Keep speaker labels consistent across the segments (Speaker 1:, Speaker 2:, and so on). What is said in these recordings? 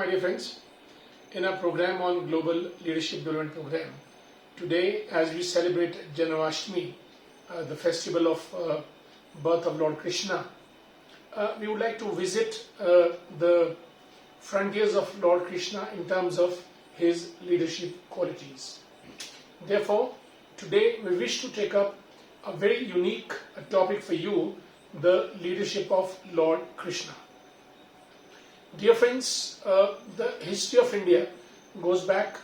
Speaker 1: my dear friends, in our program on Global Leadership Development Program. Today, as we celebrate Janmashtami, the festival of birth of Lord Krishna, we would like to visit the frontiers of Lord Krishna in terms of his leadership qualities. Therefore, today we wish to take up a very unique topic for you, the leadership of Lord Krishna. Dear friends, the history of India goes back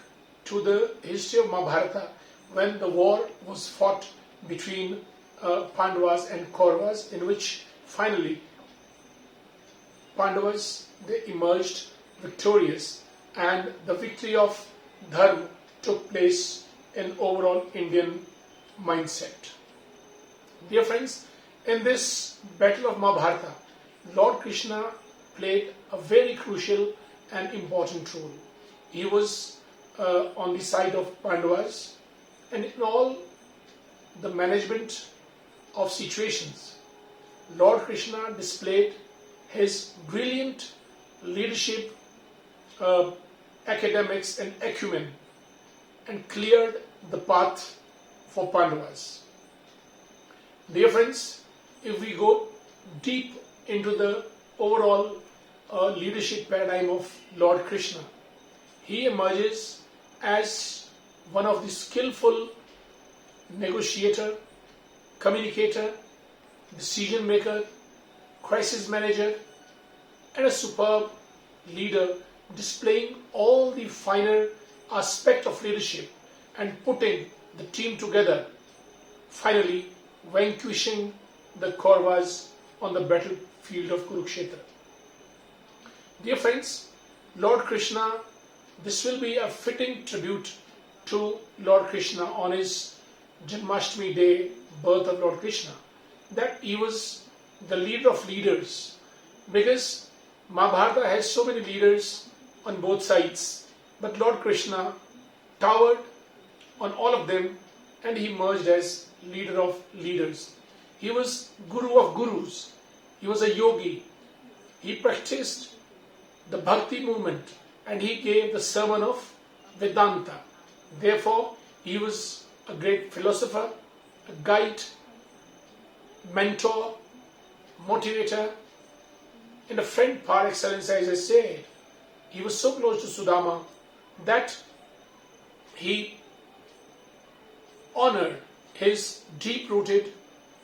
Speaker 1: to the history of Mahabharata, when the war was fought between Pandavas and Kauravas, in which finally Pandavas, they emerged victorious, and the victory of Dharma took place in overall Indian mindset. Dear friends, in this battle of Mahabharata, Lord Krishna played a very crucial and important role. He was on the side of Pandavas, and in all the management of situations, Lord Krishna displayed his brilliant leadership, academics and acumen, and cleared the path for Pandavas. Dear friends, if we go deep into the overall leadership paradigm of Lord Krishna, he emerges as one of the skillful negotiator, communicator, decision maker, crisis manager, and a superb leader, displaying all the finer aspect of leadership and putting the team together, finally vanquishing the Kauravas on the battlefield of Kurukshetra. Dear friends, Lord Krishna, this will be a fitting tribute to Lord Krishna on his Janmashtami day, birth of Lord Krishna, that he was the leader of leaders, because Mahabharata has so many leaders on both sides, but Lord Krishna towered on all of them, and he emerged as leader of leaders. He was Guru of Gurus. He was a yogi. He practiced the Bhakti movement, and he gave the sermon of Vedanta. Therefore, he was a great philosopher, a guide, mentor, motivator, and a friend par excellence, as I said. He was so close to Sudama that he honored his deep-rooted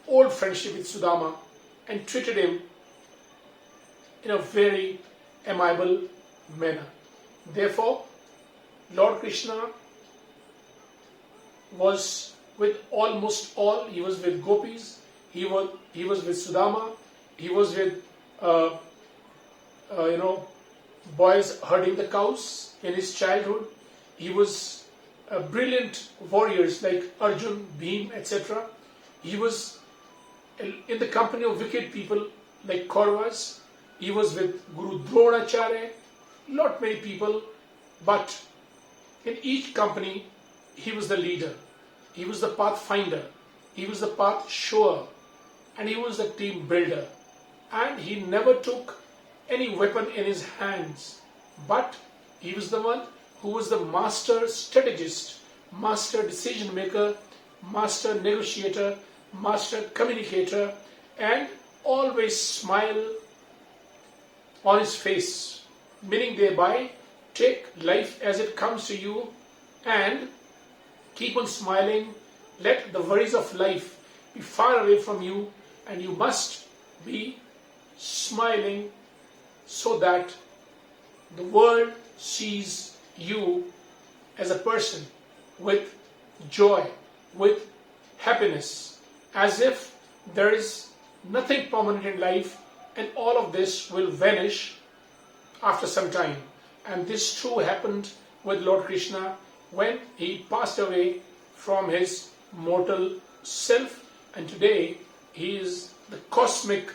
Speaker 1: old friendship with Sudama and treated him in a very amiable manner. Therefore, Lord Krishna was with almost all. He was with gopis, he was with Sudama, he was with boys herding the cows in his childhood. He was brilliant warriors like Arjun, Bhim, etc. He was in the company of wicked people like Kauravas. He was with Guru Dronacharya, not many people, but in each company he was the leader. He was the pathfinder. He was the path shower, and he was the team builder. And he never took any weapon in his hands, but he was the one who was the master strategist, master decision maker, master negotiator, master communicator, and always smile on his face, meaning thereby take life as it comes to you and keep on smiling. Let the worries of life be far away from you, and you must be smiling so that the world sees you as a person with joy, with happiness, as if there is nothing permanent in life, and all of this will vanish after some time. And this too happened with Lord Krishna when he passed away from his mortal self, and today he is the cosmic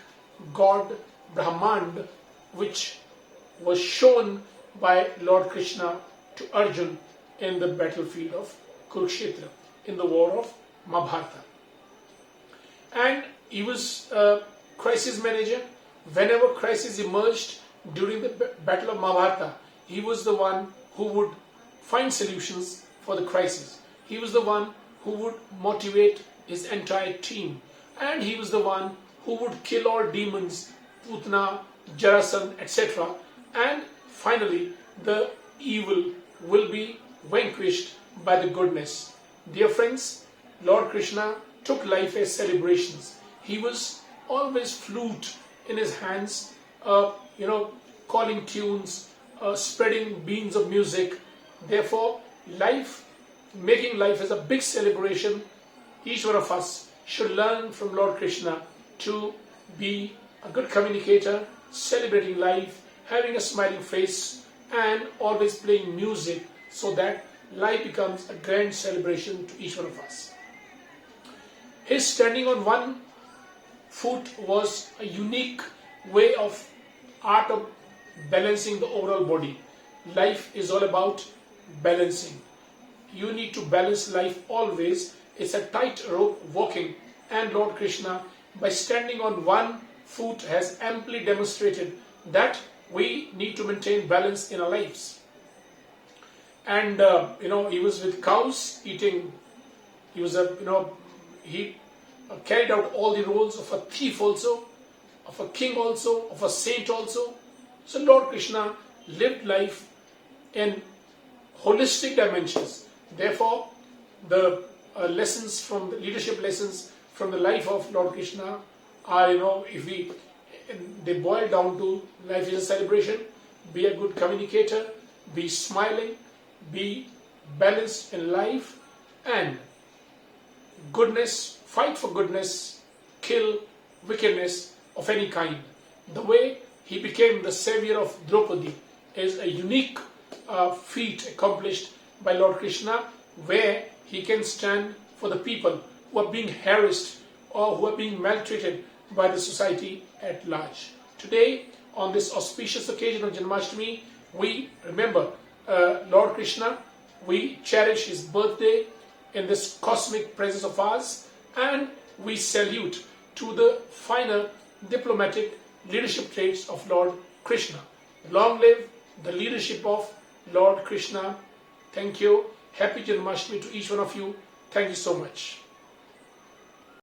Speaker 1: God Brahmand, which was shown by Lord Krishna to Arjun in the battlefield of Kurukshetra, in the war of Mahabharata. And he was a crisis manager. Whenever crisis emerged during the battle of Mahabharata, he was the one who would find solutions for the crisis. He was the one who would motivate his entire team. And he was the one who would kill all demons, Putna, Jarasandh, etc. And finally, the evil will be vanquished by the goodness. Dear friends, Lord Krishna took life as celebrations. He was always flute in his hands, calling tunes, spreading beams of music. Therefore, making life as a big celebration, each one of us should learn from Lord Krishna to be a good communicator, celebrating life, having a smiling face, and always playing music so that life becomes a grand celebration to each one of us. His standing on one foot was a unique way of art of balancing the overall body. Life is all about balancing. You need to balance life always. It's a tightrope walking, and Lord Krishna, by standing on one foot, has amply demonstrated that we need to maintain balance in our lives. And he was with cows eating. He was he carried out all the roles of a thief also, of a king also, of a saint also. So Lord Krishna lived life in holistic dimensions. Therefore, the lessons from the leadership lessons from the life of Lord Krishna are, they boil down to life is a celebration. Be a good communicator, be smiling, be balanced in life, and goodness, fight for goodness, kill wickedness of any kind. The way he became the savior of Draupadi is a unique feat accomplished by Lord Krishna, where he can stand for the people who are being harassed or who are being maltreated by the society at large. Today, on this auspicious occasion of Janmashtami, we remember Lord Krishna. We cherish his birthday in this cosmic presence of ours, and we salute to the finer diplomatic leadership traits of Lord Krishna. Long live the leadership of Lord Krishna. Thank you. Happy Janmashtami to each one of you. Thank you so much.